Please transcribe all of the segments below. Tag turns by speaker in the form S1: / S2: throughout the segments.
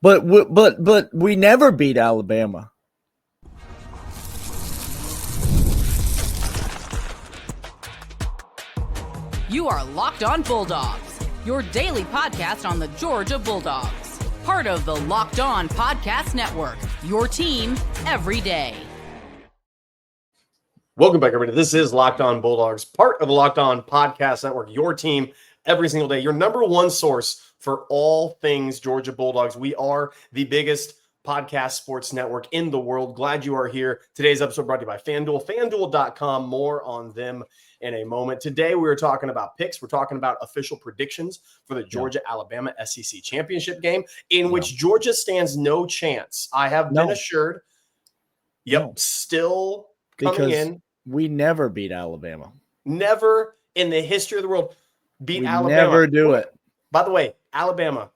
S1: But we never beat Alabama.
S2: You are Locked On Bulldogs, your daily podcast on the Georgia Bulldogs. Part of the Locked On Podcast Network, your team every day.
S3: Welcome back, everybody. This is Locked On Bulldogs, part of the Locked On Podcast Network, your team every single day, your number one source for all things Georgia Bulldogs. We are the biggest podcast sports network in the world. Glad you are here. Today's episode brought to you by FanDuel, FanDuel.com. More on them in a moment. Today, we're talking about picks. We're talking about official predictions for the Georgia-Alabama SEC championship game, in which Georgia stands no chance. I have been assured. Still coming in.
S1: We never beat Alabama.
S3: Never in the history of the world beat Alabama.
S1: Never do it.
S3: By the way, Alabama,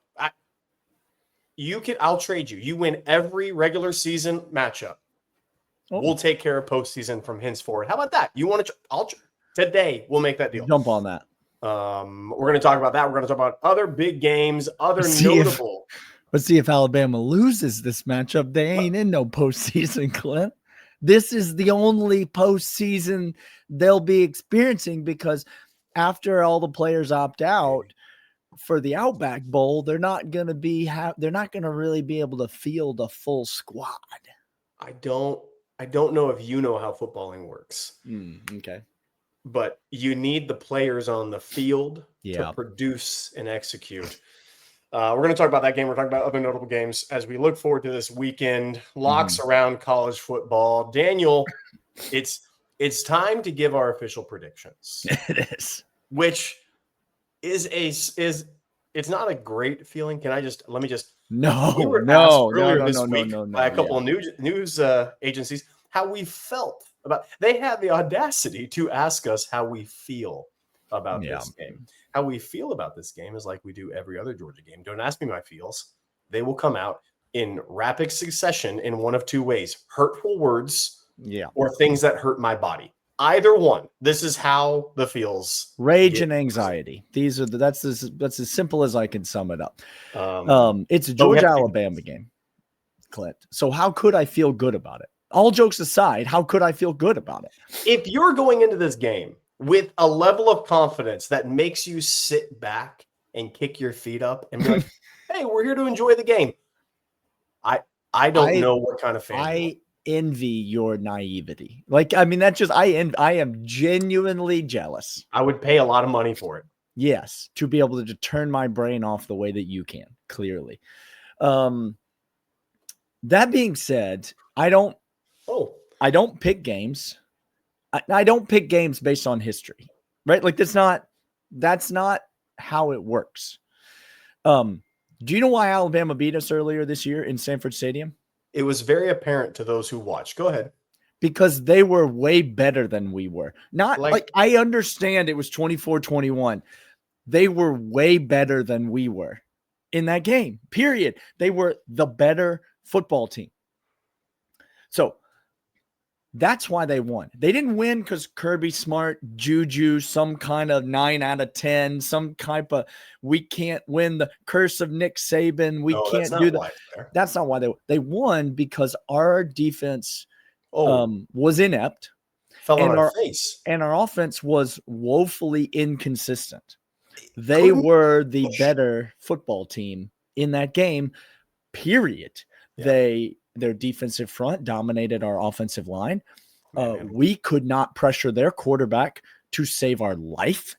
S3: I'll trade you. You win every regular season matchup. We'll take care of postseason from henceforward. How about that? You want to? Today we'll make that deal.
S1: Jump on that.
S3: We're going to talk about that. We're going to talk about other big games, notable.
S1: Let's see if Alabama loses this matchup. They ain't in no postseason, Clint. This is the only postseason they'll be experiencing because after all the players opt out for the Outback Bowl, they're not going to really be able to field a full squad.
S3: I don't know if you know how footballing works.
S1: Okay.
S3: But you need the players on the field to produce and execute. We're going to talk about that game. We're talking about other notable games as we look forward to this weekend. Locks around college football. Daniel, it's time to give our official predictions.
S1: It is.
S3: Which is it's not a great feeling. Let me just
S1: no
S3: by a couple of news agencies how we felt about. They had the audacity to ask us how we feel about this game. How we feel about this game is like we do every other Georgia game. Don't ask me my feels. They will come out in rapid succession in one of two ways: hurtful words, or things that hurt my body. Either one. This is how the feels.
S1: Rage and anxiety. That's as simple as I can sum it up. It's a Georgia-Alabama game, Clint. So how could I feel good about it? All jokes aside, how could I feel good about it?
S3: If you're going into this game with a level of confidence that makes you sit back and kick your feet up and be like, hey, we're here to enjoy the game. I don't know what kind of fan
S1: I envy your naivety. I am genuinely jealous.
S3: I would pay a lot of money for it.
S1: Yes, to be able to turn my brain off the way that you can, clearly. That being said, I don't pick games. I don't pick games based on history, right? Like that's not how it works. Do you know why Alabama beat us earlier this year in Sanford Stadium?
S3: It was very apparent to those who watched. Go ahead.
S1: Because they were way better than we were. Not like I understand it was 24-21. They were way better than we were in that game, period. They were the better football team. So that's why they won. They didn't win because Kirby Smart, Juju, some kind of 9 out of 10, some type of we can't win the curse of Nick Saban. We can't do that. That's not why they won because our defense was inept.
S3: Fell on our face.
S1: And our offense was woefully inconsistent. They were the better football team in that game, period. Yeah. Their defensive front dominated our offensive line. We could not pressure their quarterback to save our life.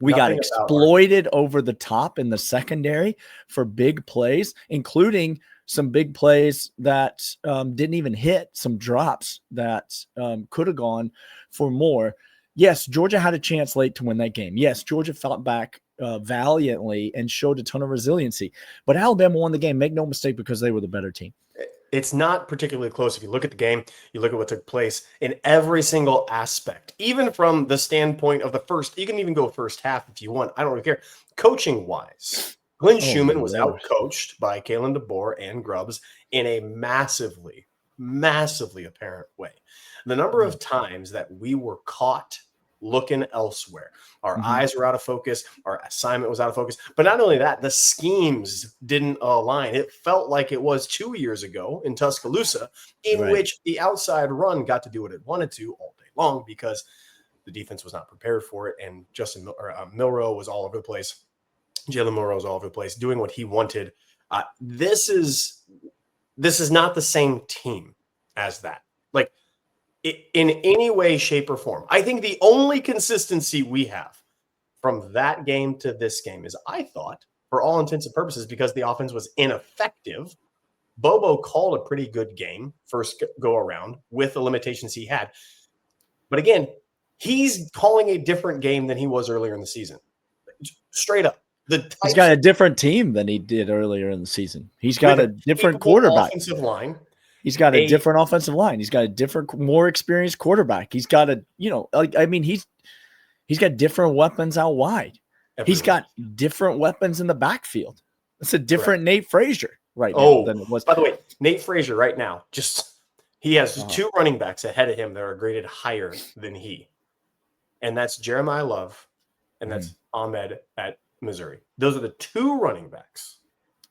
S1: We got exploited over the top in the secondary for big plays, including some big plays that didn't even hit, some drops that could have gone for more. Yes, Georgia had a chance late to win that game. Yes, Georgia fought back valiantly and showed a ton of resiliency. But Alabama won the game, make no mistake, because they were the better team.
S3: It's not particularly close. If you look at the game, you look at what took place in every single aspect, even from the standpoint of the first. You can even go first half if you want. I don't really care. Coaching wise, Glenn Schumann was outcoached by Kalen DeBoer and Grubbs in a massively apparent way. The number of times that we were caught looking elsewhere. Our eyes were out of focus. Our assignment was out of focus. But not only that, the schemes didn't align. It felt like it was 2 years ago in Tuscaloosa, in which the outside run got to do what it wanted to all day long because the defense was not prepared for it. And Milroe was all over the place. Jalen Milroe was all over the place doing what he wanted. This is not the same team as that. Like, in any way, shape, or form. I think the only consistency we have from that game to this game is, I thought, for all intents and purposes, because the offense was ineffective, Bobo called a pretty good game first go around with the limitations he had. But again, he's calling a different game than he was earlier in the season. Straight up.
S1: He's got a different team than he did earlier in the season. He's got a different quarterback.
S3: Offensive line.
S1: He's got a different offensive line. He's got a different, more experienced quarterback. He's got he's got different weapons out wide. He's got different weapons in the backfield. It's a different Nate Frazier now than it was.
S3: By the way, Nate Frazier right now, he has two running backs ahead of him that are graded higher than he. And that's Jeremiah Love and that's Ahmed at Missouri. Those are the two running backs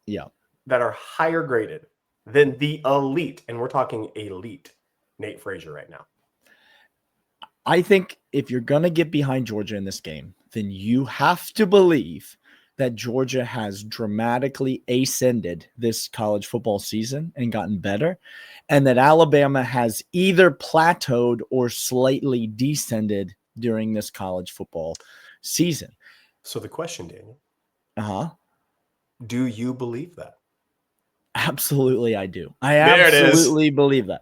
S3: that are higher graded than the elite, and we're talking elite, Nate Frazier right now.
S1: I think if you're going to get behind Georgia in this game, then you have to believe that Georgia has dramatically ascended this college football season and gotten better, and that Alabama has either plateaued or slightly descended during this college football season.
S3: So the question, Daniel, do you believe that?
S1: Absolutely, I do. I absolutely believe that.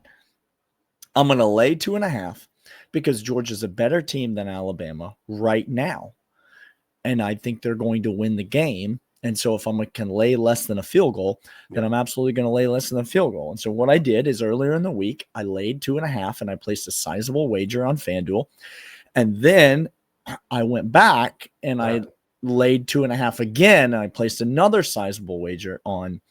S1: I'm going to lay 2.5 because Georgia's a better team than Alabama right now. And I think they're going to win the game. And so if I can lay less than a field goal, then I'm absolutely going to lay less than a field goal. And so what I did is earlier in the week, I laid 2.5 and I placed a sizable wager on FanDuel. And then I went back and I laid 2.5 again. And I placed another sizable wager on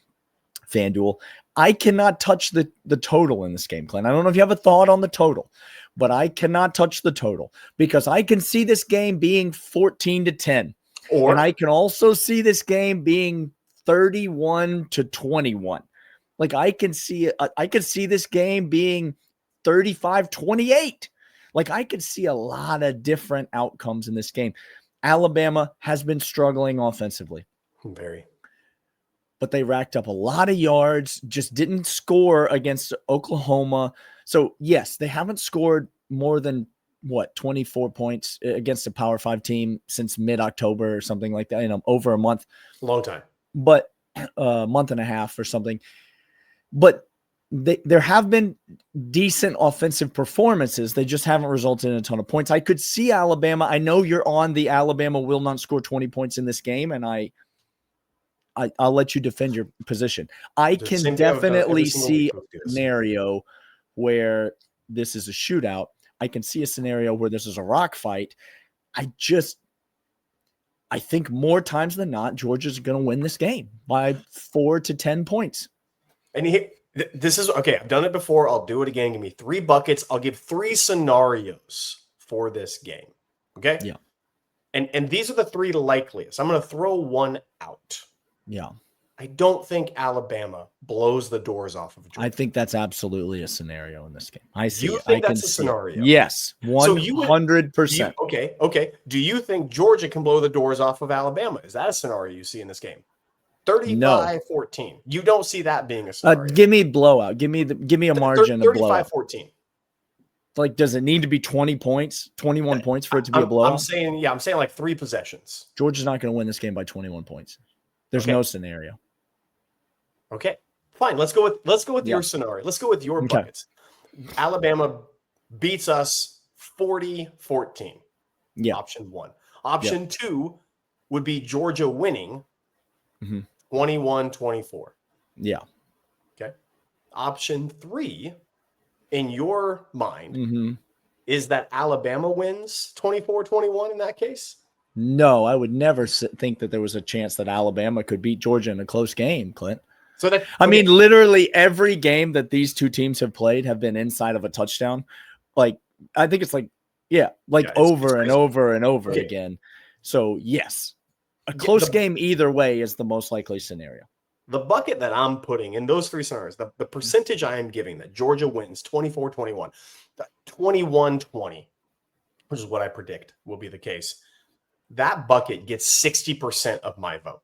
S1: FanDuel. I cannot touch the total in this game, Clint. I don't know if you have a thought on the total, but I cannot touch the total because I can see this game being 14-10. And I can also see this game being 31-21. Like I can see this game being 35-28. Like I could see a lot of different outcomes in this game. Alabama has been struggling offensively.
S3: Very.
S1: But they racked up a lot of yards, just didn't score against Oklahoma. So, yes, they haven't scored more than, 24 points against a Power 5 team since mid-October or something like that, over a month.
S3: Long time.
S1: But a month and a half or something. But there have been decent offensive performances. They just haven't resulted in a ton of points. I could see Alabama. I know you're on the Alabama will not score 20 points in this game, and I'll let you defend your position. I can definitely see a scenario where this is a shootout. I can see a scenario where this is a rock fight. I think more times than not, Georgia's going to win this game by 4 to 10 points.
S3: And this is okay. I've done it before. I'll do it again. Give me 3 buckets. I'll give 3 scenarios for this game. Okay.
S1: Yeah.
S3: And these are the 3 likeliest. I'm going to throw one out.
S1: Yeah.
S3: I don't think Alabama blows the doors off of Georgia.
S1: I think that's absolutely a scenario in this game. I see.
S3: You think that's a scenario?
S1: Yes, 100%.
S3: Okay. Do you think Georgia can blow the doors off of Alabama? Is that a scenario you see in this game? 35-14. You don't see that being a scenario.
S1: Give me blowout. Give me a margin of blowout.
S3: 35-14.
S1: Like, does it need to be 20 points, 21 points for it to be a blowout?
S3: I'm saying like 3 possessions.
S1: Georgia's not going to win this game by 21 points. There's no scenario.
S3: Okay, fine. Let's go with your scenario. Let's go with your buckets. Alabama beats us 40-14.
S1: Yeah.
S3: Option 1. Option 2 would be Georgia winning 21-24.
S1: Yeah.
S3: Okay. Option 3, in your mind, is that Alabama wins 24-21 in that case?
S1: No, I would never think that there was a chance that Alabama could beat Georgia in a close game, Clint. I mean, literally every game that these two teams have played have been inside of a touchdown. Like, I think it's like Yeah, like
S3: Yeah,
S1: over and
S3: crazy.
S1: over and over
S3: Okay.
S1: again. So yes, a close game either way is the most likely scenario.
S3: The bucket that I'm putting in those three scenarios, the percentage I am giving that Georgia wins 24-21, 21-20, which is what I predict will be the case. That bucket gets 60% of my vote.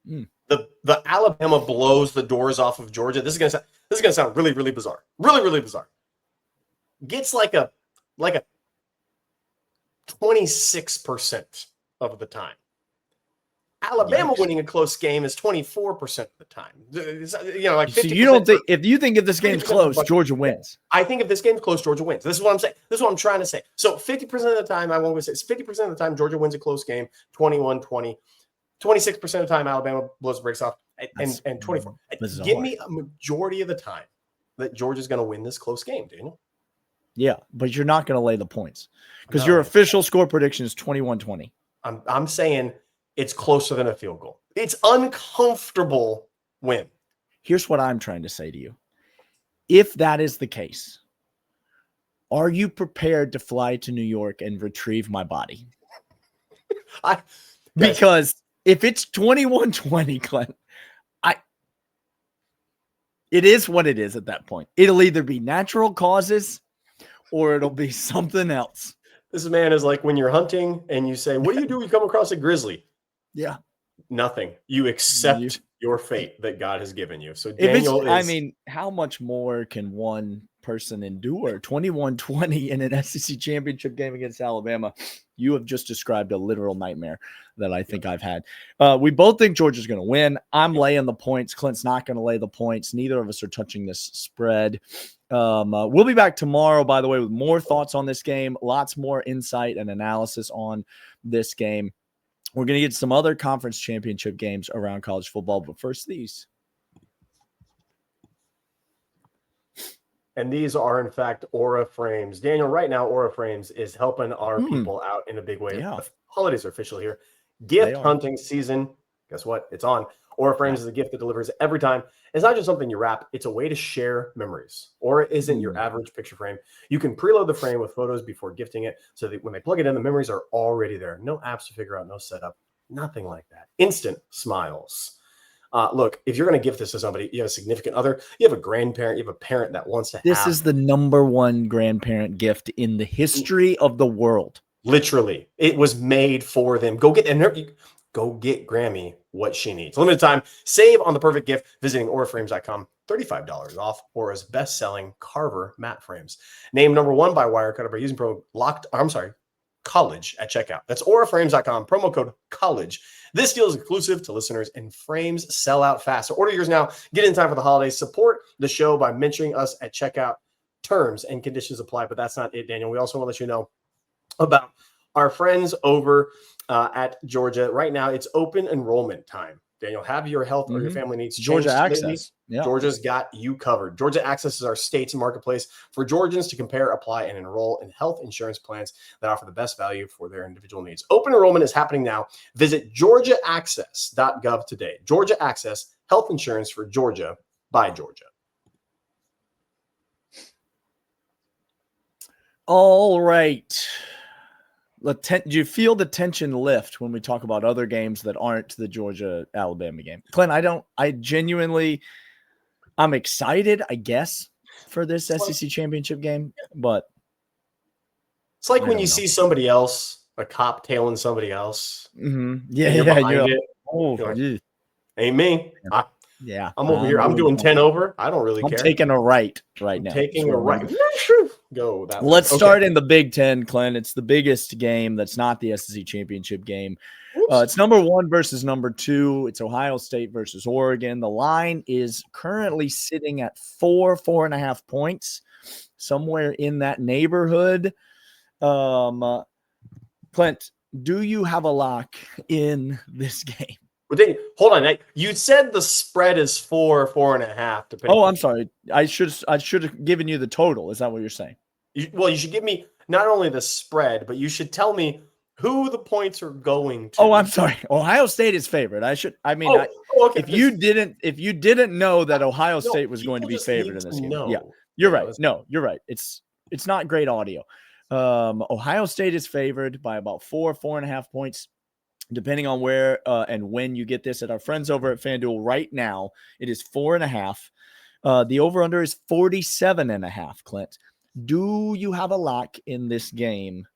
S3: The Alabama blows the doors off of Georgia. This is gonna sound really, really bizarre. Really, really bizarre. Gets like a 26% of the time. Alabama winning a close game is 24% of the time. Like 50%.
S1: So you don't think if this game's close, Georgia wins?
S3: I think if this game's close, Georgia wins. This is what I'm saying. This is what I'm trying to say. So 50% of the time, I won't say it's 50% of the time Georgia wins a close game, 21-20. 26% of the time, Alabama blows the brakes off, and 24. Give me a majority of the time that Georgia's going to win this close game, Daniel.
S1: Yeah, but you're not going to lay the points because your official score prediction is 21-20.
S3: I'm saying it's closer than a field goal. It's uncomfortable win.
S1: Here's what I'm trying to say to you. If that is the case, are you prepared to fly to New York and retrieve my body? Because if it's 21-20, Clint, it is what it is at that point. It'll either be natural causes or it'll be something else.
S3: This man is like when you're hunting and you say, what do you do when you come across a grizzly?
S1: Yeah.
S3: Nothing. You accept your fate that God has given you. So Daniel
S1: how much more can one person endure? 21-20 in an SEC championship game against Alabama. You have just described a literal nightmare that I think I've had. We both think Georgia's going to win. I'm laying the points. Clint's not going to lay the points. Neither of us are touching this spread. We'll be back tomorrow, by the way, with more thoughts on this game, lots more insight and analysis on this game. We're going to get some other conference championship games around college football, but first these.
S3: And these are, in fact, Aura Frames. Daniel, right now, Aura Frames is helping our people out in a big way.
S1: Yeah.
S3: The holidays are official here. Gift hunting season. Guess what? It's on. Aura Frames is a gift that delivers every time. It's not just something you wrap. It's a way to share memories. Aura isn't your average picture frame. You can preload the frame with photos before gifting it so that when they plug it in, the memories are already there. No apps to figure out, no setup, nothing like that. Instant smiles. Look, if you're going to gift this to somebody, you have a significant other, you have a grandparent, you have a parent that wants to
S1: This is the number one grandparent gift in the history of the world.
S3: Literally, it was made for them. Go get Grammy what she needs. Limited time. Save on the perfect gift visiting auraframes.com. $35 off Aura's best-selling Carver matte frames. Named number one by Wirecutter by using college at checkout. That's auraframes.com. Promo code college. This deal is exclusive to listeners, and frames sell out fast. So order yours now. Get in time for the holidays. Support the show by mentioning us at checkout. Terms and conditions apply, but that's not it, Daniel. We also want to let you know about our friends over at Georgia. Right now, it's open enrollment time. Daniel, have your health or your family needs changed
S1: Georgia
S3: lately?
S1: Access. Yeah.
S3: Georgia's got you covered. Georgia Access is our state's marketplace for Georgians to compare, apply, and enroll in health insurance plans that offer the best value for their individual needs. Open enrollment is happening now. Visit georgiaaccess.gov today. Georgia Access, health insurance for Georgia by Georgia.
S1: All right. Do you feel the tension lift when we talk about other games that aren't the Georgia-Alabama game? Clint, I'm excited, I guess, for this SEC championship game, but
S3: it's like when you see somebody else, a cop tailing somebody else.
S1: Mm-hmm.
S3: Ain't me. I'm over here. I'm doing 10 over. I don't really care.
S1: I'm taking a right now.
S3: Taking a right. Go that way.
S1: Let's start in the Big Ten, Clint. It's the biggest game that's not the SEC championship game. It's number 1 versus number 2. It's Ohio State versus Oregon. The line is currently sitting at 4.5 points, somewhere in that neighborhood. Clint, do you have a lock in this game?
S3: Well, hold on. You said the spread is 4.5.
S1: Oh, I'm sorry. I should have given you the total. Is that what you're saying?
S3: You should give me not only the spread, but you should tell me who the points are going to.
S1: Oh, I'm sorry. Ohio State is favored. Okay. If you didn't know that Ohio State was going to be favored in this game. Yeah, you're right. No, you're right. It's not great audio. Ohio State is favored by about 4.5 points, depending on where and when you get this at our friends over at FanDuel right now. It is 4.5. The over-under is 47.5, Clint. Do you have a lock in this game?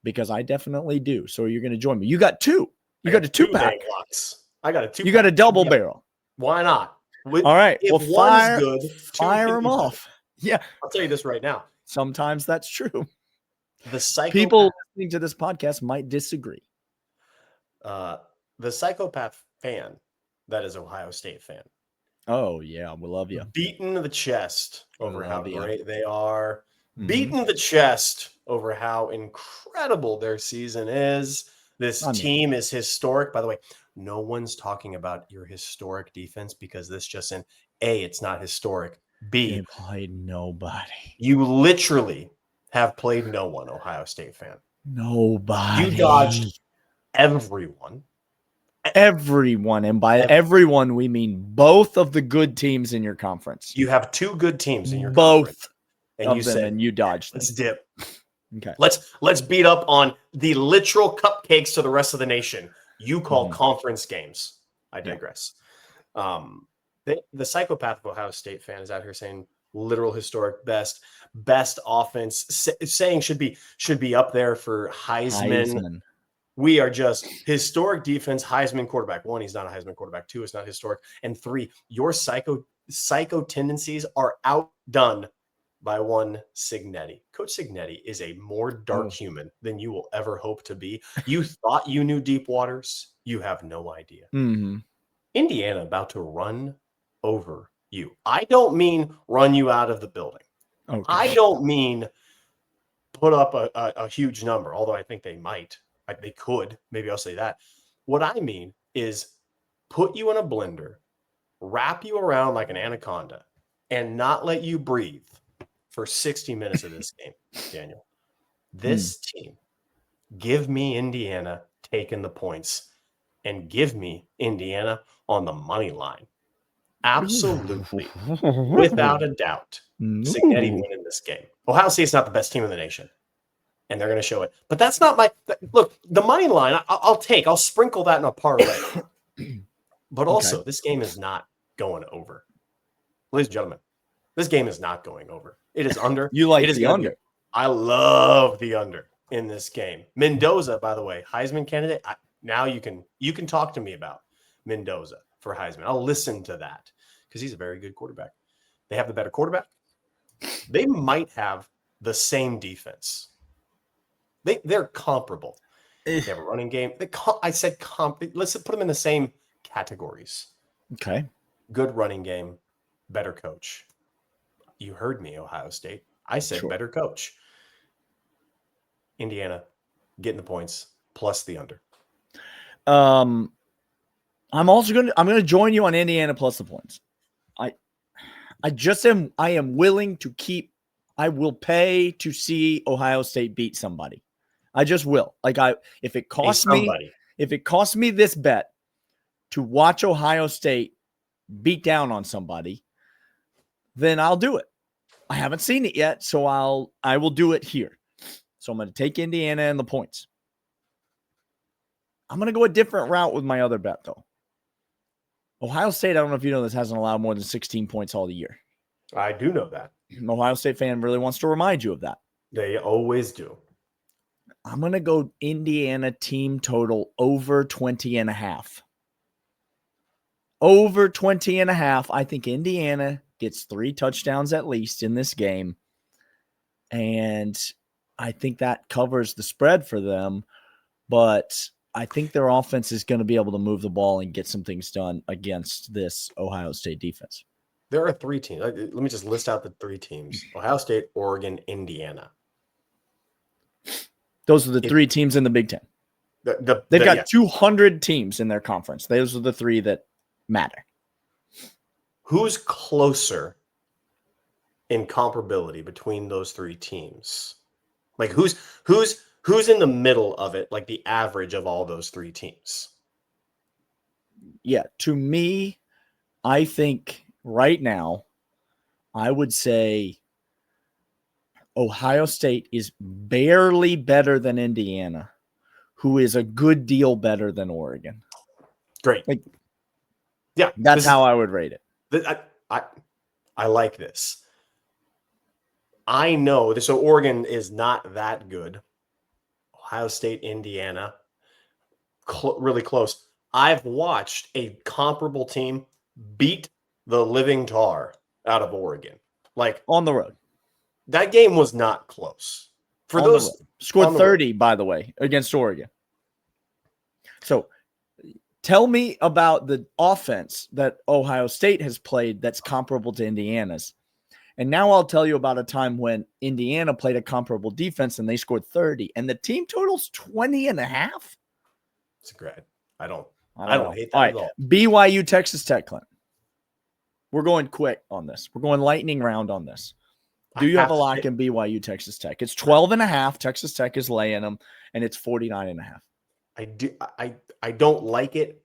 S1: Because I definitely do. So you're going to join me. You got two. You got a two-pack.
S3: I got a two-pack.
S1: You got a double barrel.
S3: Why not?
S1: All right.
S3: If
S1: well,
S3: one's good,
S1: fire them off. Yeah.
S3: I'll tell you this right now.
S1: Sometimes that's true.
S3: The
S1: people listening to this podcast might disagree.
S3: The psychopath fan that is Ohio State fan.
S1: Oh, yeah. We love you.
S3: Beaten the chest over how great they are.
S1: Mm-hmm.
S3: Beaten the chest over how incredible their season is. This team is historic. By the way, no one's talking about your historic defense because this just in A, it's not historic. B,
S1: they played nobody.
S3: You literally have played no one, Ohio State fan.
S1: Nobody.
S3: You dodged everyone.
S1: Everyone. And by everyone, we mean both of the good teams in your conference.
S3: You have two good teams in your conference.
S1: And you said, and you dodged them.
S3: Let's dip.
S1: Okay.
S3: Let's beat up on the literal cupcakes to the rest of the nation. You call conference games. I digress. Yeah. The psychopath of Ohio State fan is out here saying literal historic best offense, saying should be up there for Heisman. We are just historic defense, Heisman quarterback. 1, he's not a Heisman quarterback. 2, it's not historic. And 3, your psycho tendencies are outdone by one Cignetti. Coach Cignetti is a more dark human than you will ever hope to be. You thought you knew deep waters. You have no idea.
S1: Mm-hmm.
S3: Indiana about to run over you. I don't mean run you out of the building. Okay. I don't mean put up a huge number, although I think they might. They could. Maybe I'll say that. What I mean is put you in a blender, wrap you around like an anaconda, and not let you breathe for 60 minutes of this game, Daniel. This team, give me Indiana taking the points and give me Indiana on the money line. Absolutely. Without a doubt. Cignetti winning this game. Ohio State's not the best team in the nation. And they're going to show it. But that's not my – look, the money line, I'll sprinkle that in a parlay. But also, this game is not going over. Ladies and gentlemen, this game is not going over. It is under.
S1: You like the under.
S3: I love the under in this game. Mendoza, by the way, Heisman candidate. Now you can talk to me about Mendoza for Heisman. I'll listen to that because he's a very good quarterback. They have the better quarterback. They might have the same defense. They're comparable. They have a running game. I said let's put them in the same categories.
S1: Okay.
S3: Good running game, better coach. You heard me, Ohio State. I said better coach. Indiana getting the points plus the under.
S1: I'm going to join you on Indiana plus the points. I am willing to I will pay to see Ohio State beat somebody. I just will. If it costs me this bet to watch Ohio State beat down on somebody, then I'll do it. I haven't seen it yet, so I will do it here. So I'm going to take Indiana and the points. I'm going to go a different route with my other bet, though. Ohio State, I don't know if you know this, hasn't allowed more than 16 points all the year.
S3: I do know that.
S1: An Ohio State fan really wants to remind you of that.
S3: They always do.
S1: I'm going to go Indiana team total over 20.5. Over 20.5. I think Indiana gets 3 touchdowns at least in this game. And I think that covers the spread for them. But I think their offense is going to be able to move the ball and get some things done against this Ohio State defense.
S3: There are 3 teams. Let me just list out the 3 teams. Ohio State, Oregon, Indiana.
S1: Those are the 3 teams in the Big Ten. They've got 200 teams in their conference. Those are the 3 that matter.
S3: Who's closer in comparability between those 3 teams? Like who's in the middle of it, like the average of all those 3 teams?
S1: Yeah, to me, I think right now, I would say Ohio State is barely better than Indiana, who is a good deal better than Oregon.
S3: Great.
S1: Like,
S3: yeah,
S1: that's how I would rate it.
S3: I like this. I know this. So Oregon is not that good. Ohio State, Indiana, really close. I've watched a comparable team beat the living tar out of Oregon. Like
S1: on the road.
S3: That game was not close. For
S1: on
S3: those
S1: scored 30, by the way, against Oregon. So tell me about the offense that Ohio State has played that's comparable to Indiana's. And now I'll tell you about a time when Indiana played a comparable defense and they scored 30 and the team total's 20 and a half.
S3: It's great. I don't hate that
S1: at all. BYU, Texas Tech, Clint. We're going quick on this. We're going lightning round on this. Do you have a lock in BYU, Texas Tech? It's 12 and a half. Texas Tech is laying them, and it's 49 and a half.
S3: I don't like it,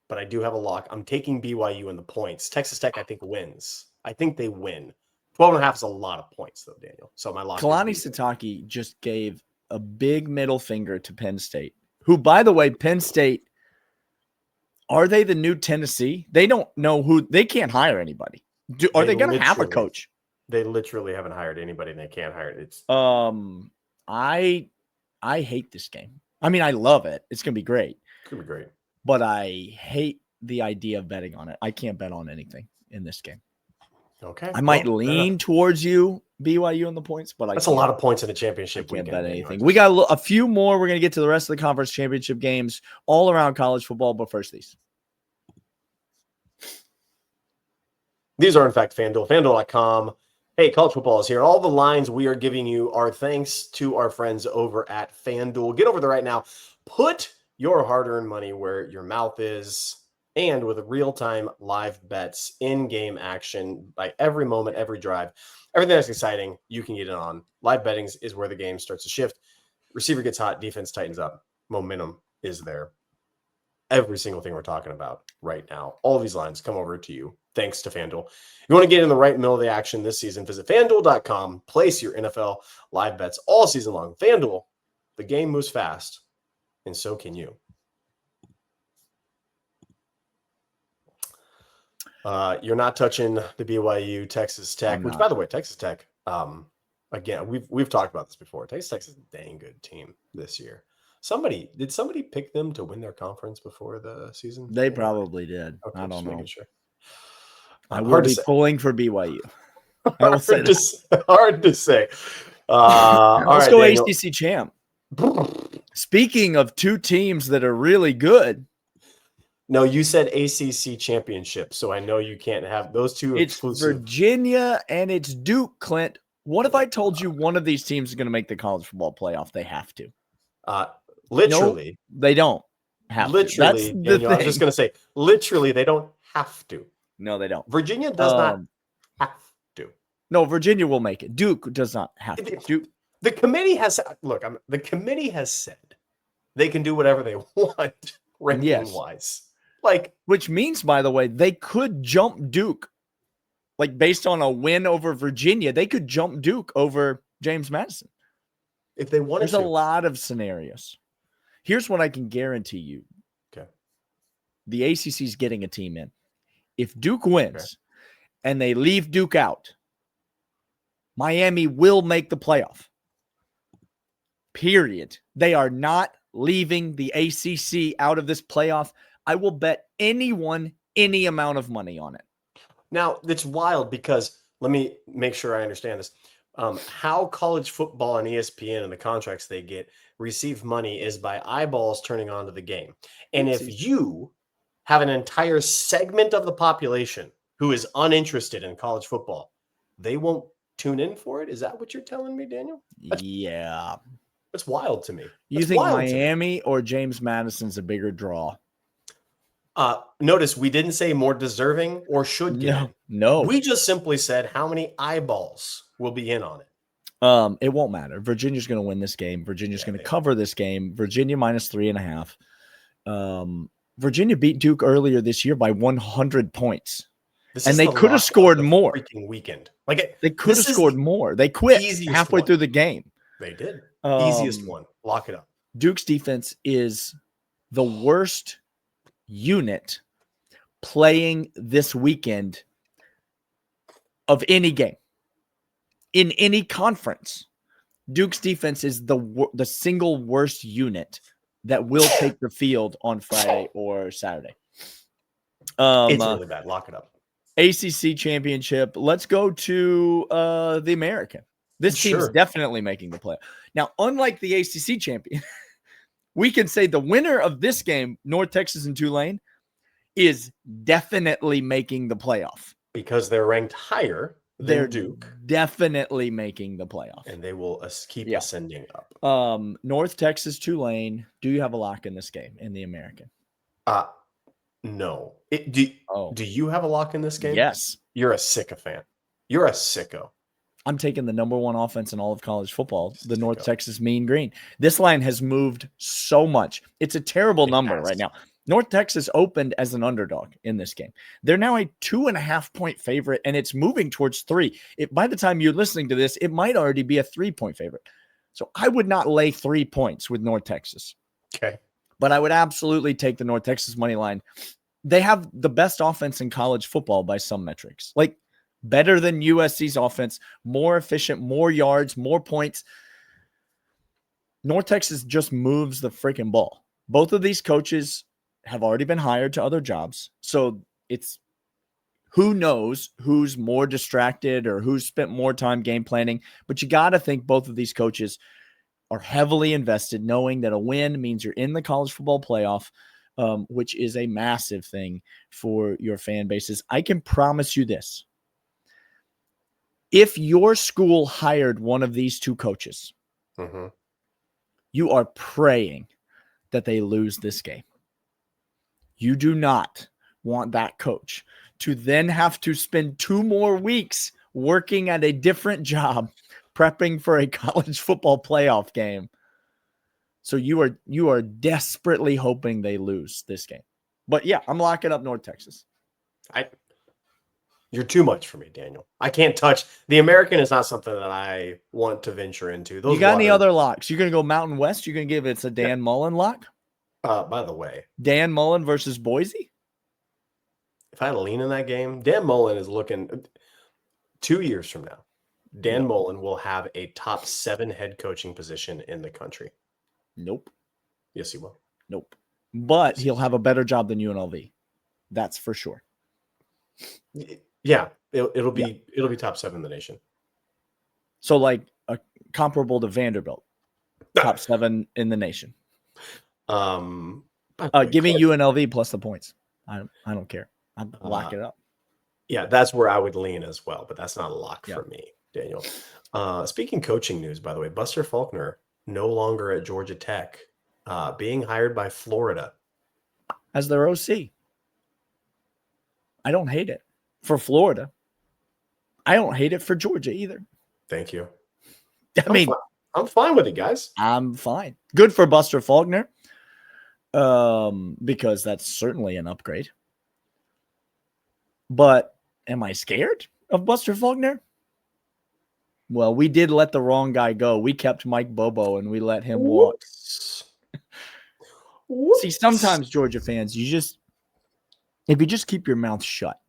S3: but I do have a lock. I'm taking BYU in the points. Texas Tech, I think, wins. I think they win. 12 and a half is a lot of points, though, Daniel. So my lock.
S1: Kalani Sitake just gave a big middle finger to Penn State, who, by the way, Penn State, are they the new Tennessee? They don't know who. They can't hire anybody. Are they going to have a coach?
S3: They literally haven't hired anybody, and they can't hire it. It's
S1: I hate this game. I mean, I love it. It's gonna be great.
S3: It's gonna be great.
S1: But I hate the idea of betting on it. I can't bet on anything in this game.
S3: Okay.
S1: I might lean towards you, BYU, on the points, but
S3: that's a lot of points in the championship.
S1: I can't bet anything. We got a few more. We're gonna get to the rest of the conference championship games all around college football, but first these.
S3: These are, in fact, FanDuel. FanDuel.com. Hey, college football is here. All the lines we are giving you are thanks to our friends over at FanDuel. Get over there right now. Put your hard-earned money where your mouth is, and with real-time live bets, in-game action by every moment, every drive. Everything that's exciting, you can get it on. Live betting is where the game starts to shift. Receiver gets hot, defense tightens up. Momentum is there. Every single thing we're talking about right now. All of these lines come over to you thanks to FanDuel. If you want to get in the right middle of the action this season, visit FanDuel.com. Place your NFL live bets all season long. FanDuel, the game moves fast, and so can you. You're not touching the BYU Texas Tech, which, by the way, Texas Tech, again, we've talked about this before. Texas Tech is a dang good team this year. Did somebody pick them to win their conference before the season?
S1: They probably did.
S3: Okay,
S1: I don't know.
S3: Sure.
S1: I will be pulling for BYU. I will say
S3: hard to say.
S1: Let's go Daniel. ACC champ. Speaking of two teams that are really good.
S3: No, you said ACC championship, so I know you can't have those two.
S1: It's exclusive. Virginia and it's Duke, Clint. What if I told you one of these teams is going to make the college football playoff? They have to.
S3: Literally.
S1: No, they don't have
S3: literally,
S1: to.
S3: Daniel, I was just going to say, literally, they don't have to.
S1: No, they don't.
S3: Virginia does not have to.
S1: No, Virginia will make it. Duke does not have to. Duke.
S3: The committee has the committee has said they can do whatever they want ranking wise.
S1: Which means, by the way, they could jump Duke. Like based on a win over Virginia, they could jump Duke over James Madison.
S3: If they wanted
S1: There's a lot of scenarios. Here's what I can guarantee you.
S3: Okay.
S1: The ACC is getting a team in. If Duke wins and they leave Duke out, Miami will make the playoff. Period. They are not leaving the ACC out of this playoff. I will bet anyone any amount of money on it.
S3: Now, it's wild because let me make sure I understand this. How college football and ESPN and the contracts they get receive money is by eyeballs turning on to the game. And if you have an entire segment of the population who is uninterested in college football, they won't tune in for it. Is that what you're telling me, Daniel? That's wild to me.
S1: You think Miami or James Madison's a bigger draw?
S3: Notice we didn't say more deserving or should get in.
S1: No.
S3: We just simply said how many eyeballs will be in on it.
S1: It won't matter. Virginia's going to win this game. Virginia's going to cover this game. Virginia minus 3.5. Virginia beat Duke earlier this year by 100 points. And they could have scored more.
S3: Freaking weekend.
S1: They could have scored more. They quit halfway through the game.
S3: They did. Easiest one. Lock it up.
S1: Duke's defense is the worst unit playing this weekend of any game in any conference. Duke's defense is the single worst unit that will take the field on Friday or Saturday.
S3: It's really bad. Lock it up.
S1: ACC championship. Let's go to the American. This team's definitely making the play. Now, unlike the ACC champion, we can say the winner of this game, North Texas and Tulane, is definitely making the playoff.
S3: Because they're ranked higher than Duke.
S1: Definitely making the playoff.
S3: And they will keep ascending up.
S1: North Texas, Tulane. Do you have a lock in this game in the American?
S3: No. Do you have a lock in this game?
S1: Yes.
S3: You're a sycophant. You're a sicko.
S1: I'm taking the number one offense in all of college football, the North Texas Mean Green. This line has moved so much. It's a terrible number right now. North Texas opened as an underdog in this game. They're now a 2.5-point favorite, and it's moving towards 3. By the time you're listening to this, it might already be a 3-point favorite. So I would not lay 3 points with North Texas.
S3: Okay.
S1: But I would absolutely take the North Texas money line. They have the best offense in college football by some metrics. Like, better than USC's offense, more efficient, more yards, more points. North Texas just moves the freaking ball. Both of these coaches have already been hired to other jobs. So it's who knows who's more distracted or who's spent more time game planning. But you got to think both of these coaches are heavily invested, knowing that a win means you're in the college football playoff, which is a massive thing for your fan bases. I can promise you this. If your school hired one of these two coaches, you are praying that they lose this game. You do not want that coach to then have to spend 2 more weeks working at a different job, prepping for a college football playoff game. So you are desperately hoping they lose this game. But yeah, I'm locking up North Texas.
S3: You're too much for me, Daniel. I can't touch. The American is not something that I want to venture into.
S1: You got any other locks? You're going to go Mountain West? You're going to give it a Dan Mullen lock?
S3: By the way.
S1: Dan Mullen versus Boise?
S3: If I had a lean in that game, Dan Mullen is looking 2 years from now. Dan Mullen will have a top 7 head coaching position in the country.
S1: Nope.
S3: Yes, he will.
S1: Nope. But he'll have a better job than UNLV. That's for sure.
S3: Yeah, it'll be top 7 in the nation.
S1: So like comparable to Vanderbilt, top 7 in the nation. Give me UNLV plus the points. I don't care. I'm lock it up.
S3: Yeah, that's where I would lean as well, but that's not a lock for me, Daniel. Speaking coaching news, by the way, Buster Faulkner no longer at Georgia Tech, being hired by Florida
S1: as their OC. I don't hate it for Florida. I don't hate it for Georgia either.
S3: Thank you.
S1: I'm
S3: fine with it, guys.
S1: I'm fine. Good for Buster Faulkner, because that's certainly an upgrade. But am I scared of Buster Faulkner? Well, we did let the wrong guy go. We kept Mike Bobo and we let him walk. See, sometimes Georgia fans, if you just keep your mouth shut,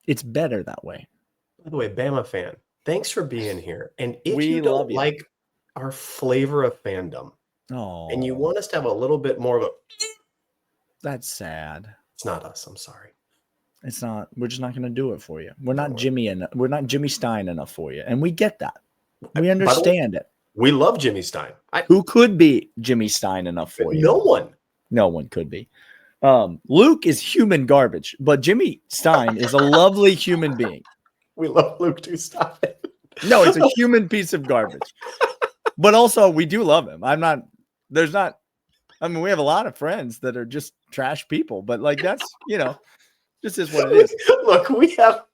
S1: it's better that way.
S3: By the way, Bama fan, thanks for being here. And if you don't like our flavor of fandom, and you want us to have a little bit more of a...
S1: That's sad.
S3: It's not us. I'm sorry.
S1: It's not. We're just not going to do it for you. We're not Jimmy Stein enough for you. And we get that. We understand it.
S3: We love Jimmy Stein.
S1: Who could be Jimmy Stein enough for you?
S3: No one.
S1: No one could be. Luke is human garbage, but Jimmy Stein is a lovely human being.
S3: We love Luke too. Stop it.
S1: No, it's a human piece of garbage. But also, we do love him. We have a lot of friends that are just trash people, but like that's, this is what it is.
S3: Look, we have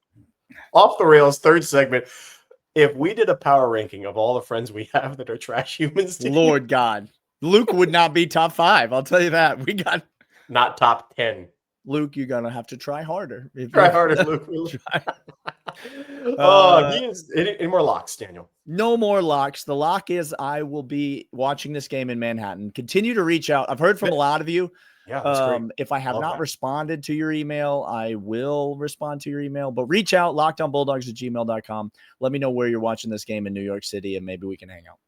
S3: off the rails third segment. If we did a power ranking of all the friends we have that are trash humans,
S1: Lord God, Luke would not be top 5. I'll tell you that. We got
S3: not top 10.
S1: Luke, you're gonna have to try harder.
S3: Try harder, Luke. Any more locks, Daniel?
S1: No more locks. The lock is I will be watching this game in Manhattan. Continue to reach out. I've heard from a lot of you.
S3: Yeah, that's great.
S1: If I have not responded to your email, I will respond to your email. But reach out, lockedonbulldogs@gmail.com. Let me know where you're watching this game in New York City, and maybe we can hang out.